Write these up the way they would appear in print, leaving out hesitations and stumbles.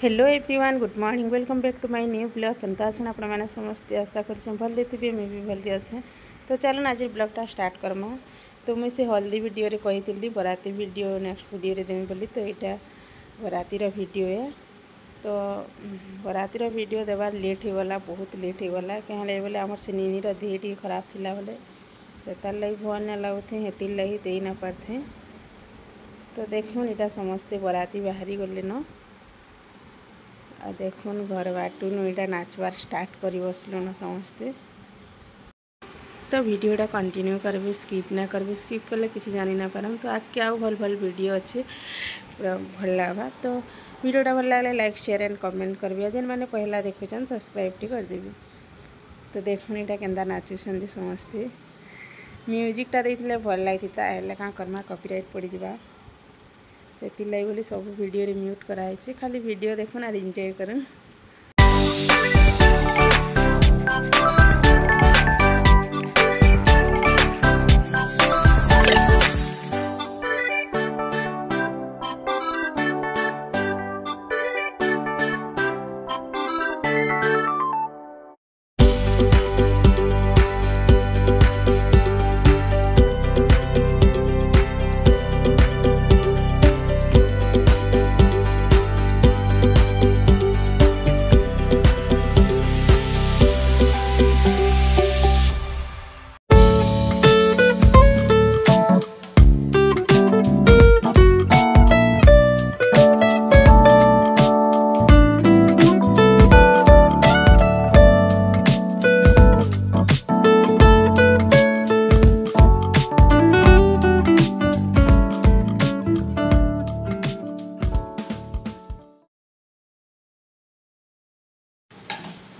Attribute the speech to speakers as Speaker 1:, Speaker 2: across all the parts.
Speaker 1: Hello everyone, good morning, welcome back to my new blog. केनता छन आपण माने समस्त आशा कर भल थे मैं भी भल अच्छे। तो चलो आज ब्लॉगटा स्टार्ट करमा। तो मुझे हल्दी वीडियो रे कही बराती वीडियो नेक्स्ट वीडियो रे देमी बोली। तो यहाँ बराती वीडियो है। तो बराती वीडियो देवार लेट हो गला, बहुत लेट हो गला। क्या बोले आम से नीनी देह टी खराब थी बोले से तार लगी भल ना लगुथे हेतिर लगी दे ना पारे। तो देखुन यहाँ समस्ते बराती बाहरी गले न आ देखुन घर बाटू यहाँ नाचबार स्टार्ट कर बसलु न समस्ते। तो वीडियोटा कंटिन्यू करबे, स्किप ना करबे, स्किप कले किसी जानी ना पारम। तो आगे आउ भल भल वीडियो अच्छे पूरा भल लगा। तो वीडियोटा भल लगे लाइक शेयर एंड कमेंट करबे। जेन मैंने पहला देखुचन सब्सक्राइब टी कर देबे। तो देखुन यहाँ केंदा नाचुछन समस्ते। म्यूजिकटा देइथिले भल लागिता, हेले का करमा कॉपीराइट पड़ जावा से बोली सब वीडियो रे म्यूट कराई। खाली वीडियो देखुन और एंजॉय करन।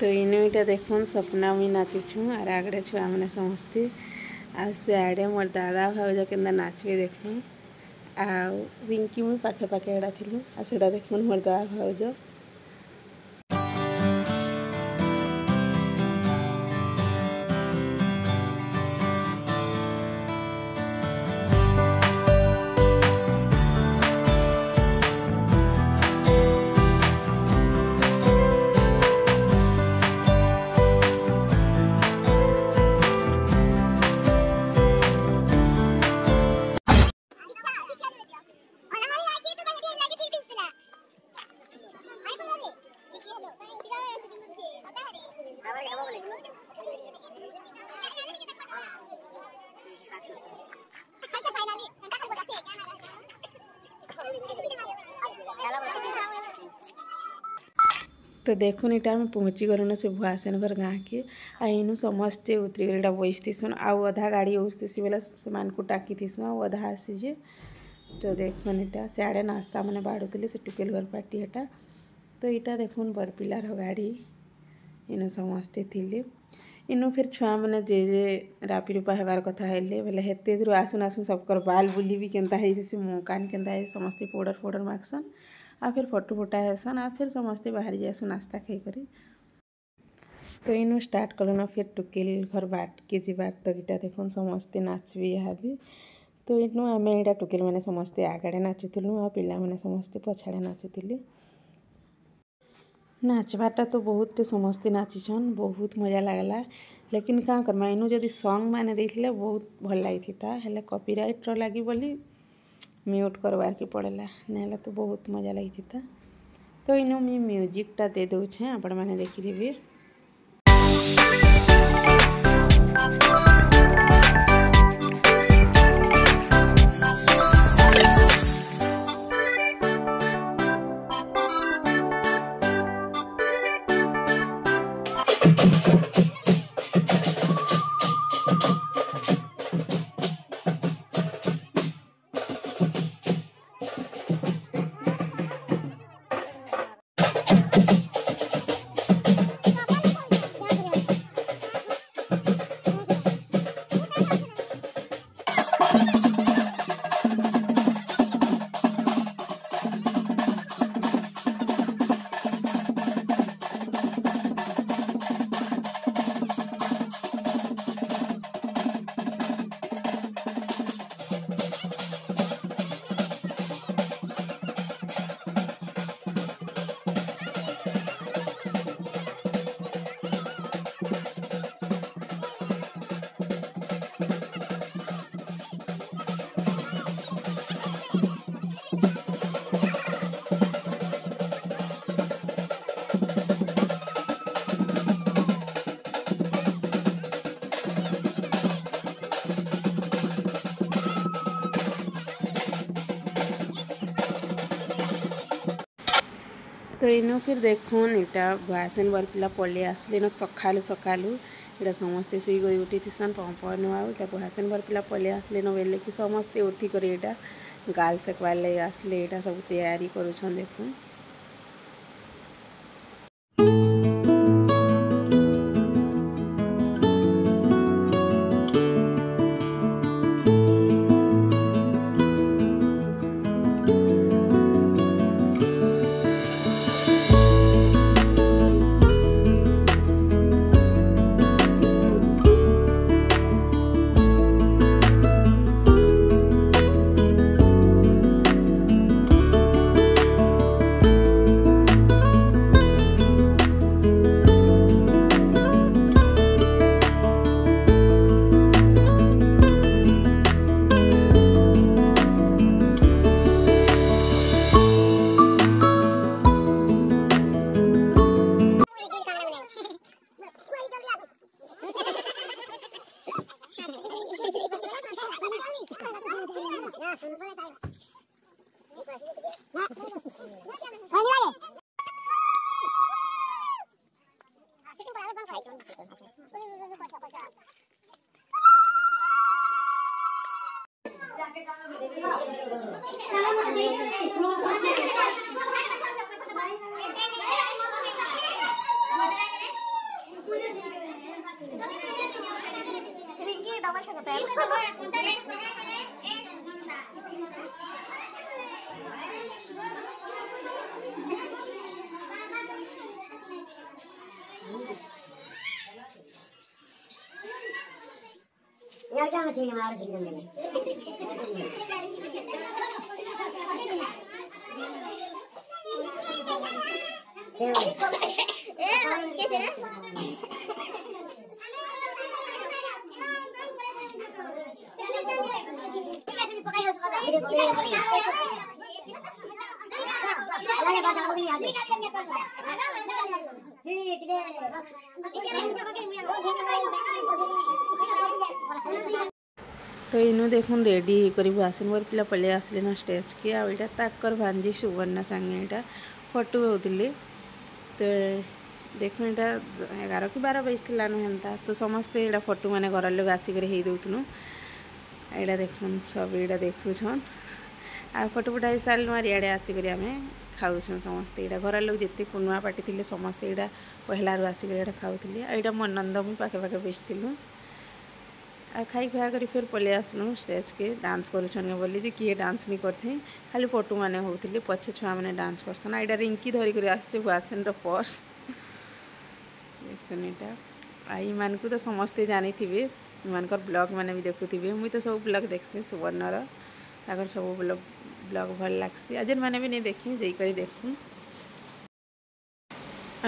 Speaker 1: तो इनटा देखुन सपना मुई नाचुछु और आगड़े छुआ मैंने समस्ते आ से आड़े मोर दादा भाउज के नाचबे देखु। आ रिंकी मुई पाखे पाखे एड़ा थिलु आ सेटा देखुन मोर दादा भाउज। तो देखुन इटा आम पहुँची गलुन से भुआसेन घर गाँ के आईनु समस्ते उतरी गला बसतीसन। आउ अधा गाड़ी उठती बेला से टाकी थीसन अधा आसीजे। तो देखुन इटा सियाड़े नास्ता मैंने बाड़ुले से टुकेल घर पार्टी एटा। तो यहाँ देखुन बरपिलार गाड़ी इनु समस्ते थिले। इनु फिर छुआ मैंने जे रापी रूपा हेबार कथा हेले बोले हेते दूर आसुन आसुन सबकर बाल बुली भी केनता है से मुँह कान केनता है समस्ते पाउडर फाउडर मागसन आ फिर फोटो फोटा हेसन आ फिर समस्ते बाहर जासु नास्ता खाई करी। तो इनु स्टार्ट कलु न फिर टुकेल घर बाट के जीवार। तो इटा देखुन समस्ते नाचबी इहादे। तो इनु आम यहाँ टुकेल मैंने समस्ते आगड़े नाचुलु आ पिला मैंने समस्ते पछाड़े नाचुले। नाचबाटा तो बहुत समस्ते नाचिछन, बहुत मजा लगला। लेकिन क्या करमा इनु जदि सॉन्ग मैंने देथिले बहुत भल लगी था हेले कॉपीराइट लगी बोली म्यूट करवार के पड़ेला ना तो बहुत मजा लगी था। तो इनु मी म्यूजिकटा दे दूचे आपण मैंने देखिदेबे। तो इनु फिर देखुन इटा भुआसेन बर पिला पलि आसले न सकालू सकालू इटा समस्ते सुई गई उठी थिसन पवन आउ इटा भुआसेन बर पिला पलि आसले न बेले कि समस्ते उठी कर इटा गाल सेकवार लगे आसले इटा सब तैयारी करुछन देखुन। तो इनु देखुन रेडी करी भुआसेन बर पिला पलि आसले न स्टेज के आ इटा ताकर भांजी सुवर्णा संगे इटा फोटो होतिले। तो देखुन इटा 11 कि 12 बजे थिलानु हेंता तो समस्ते इटा फोटो माने घर लोग आसिक हेई दउतनु एटा देखुन सब इटा देखुछन आ फोटो फटाई साल मार इडे आसिक आमे खाउछन समस्ते इटा घर लोग जिते कुनुआ पाटी थिले समस्ते इटा पहला रु आसिक इटा खाउथिले आ इटा मन नंद मु पाके पाके बेचथिलु आ खाई खुआ कर फिर पलि आसलु स्टेज के डांस करुछन बोली जे किए डांस नहीं करथे खाली फोटो माने होतिले पछे छुआ माने डांस करछन आ इटा रिंकी धरी कर आछे भुआसेन रो पर्स देखुन इटा आई मान को तो समस्ते जानी थिबे मानकर ब्लॉग माने भी देखुथिबे मुई तो सब ब्लॉग देखसी सुवर्णर ताकर सब ब्लॉग भल लागसी अजन माने भी नहीं देखी जई करी देखु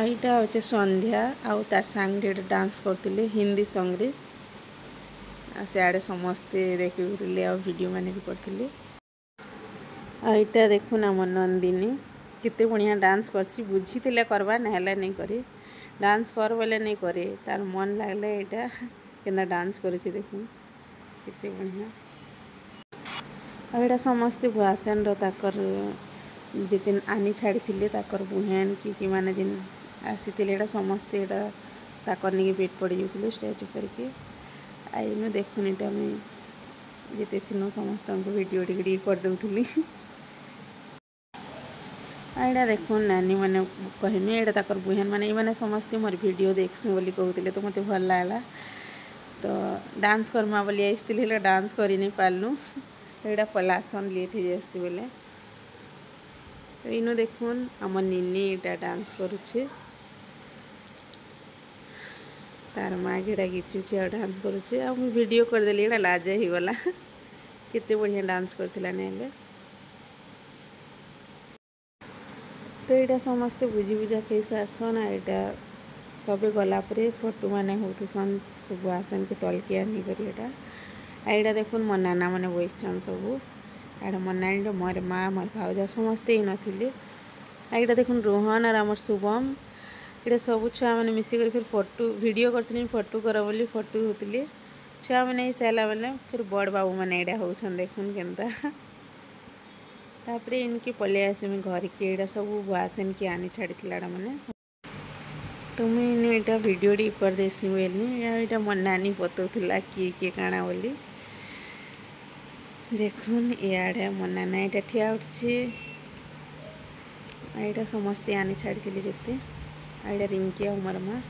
Speaker 1: आईटा होचे संध्या आउ तार संग डांस करथिले हिंदी सॉन्ग रे सियाड़े समस्ते देखुले आ वीडियो माने भी करथिले आईटा देखुन आम नंदिनी केते बढ़िया डांस करसी बुझीतिले करबा नहले नहीं करे डांस कर बोले नहीं करे तार मन लागले एटा केना डांस करूची देखुन केते बढ़िया आ एटा समस्ते भुआसेन रो ताकर जितिन आनी छाड़ी थिले ताकर बुहेन कि माने जिन आसीतिले एटा समस्ते एटा ताकर निके वेट पड़ी जाउतिले स्टेज ऊपर के आइनु देखुन एटा में जिते थिनो समस्त को वीडियो टिके कर दउथली आइडा देखुन नानी माने कहमे एटा ताकर बुहेन माने माने समस्त मोर वीडियो देखसु बोली कहउतिले तो मते भल लागला तो डांस करमा बोली आइसतिले डांस करि नहीं पालनु एटा पलासन लेट हे जेसी बोले तो इनो देखुन हमर निन्नी एटा डांस करूछे तार माँ गेटा गिचुचे और डांस करुचे आ वीडियो कर देली एटा लाज ही वाला केते बढ़िया डांस करथिला नेले तो एटा समस्ते बुझी बुझा के सारसन आ एटा सबे गला परे फोटो माने होतुसन सब आसन के तल के आनी करी एटा आ एटा देखुन मोर नाना माने बइछन सब एटा मोर नानी मोर माँ मोर भाउजा समस्ते ही नथिले आ एटा देखुन रोहन और हमर शुभम इटा सब छुआ मैंने मिसिक फिर फोटो वीडियो करथिनी फोटो कर बोली फोटो होतिले छुआ मैंने सारा बेले फिर बड़ बाबू मैंने एटा होछन देखुन केनता तापर इनके पलि आसमी घर के यहाँ सब बुआसन के आनी छाड़ी मैंने तो मुझे यहाँ वीडियो टी कर देसी बोली यहाँ मो नानी बताऊला किए काଣା बोली देखुन इे मो नाना यहाँ ठिया उठी यहाँ समस्ते आनी छाड़ी जिते यहाँ रिंकी और मोर माँ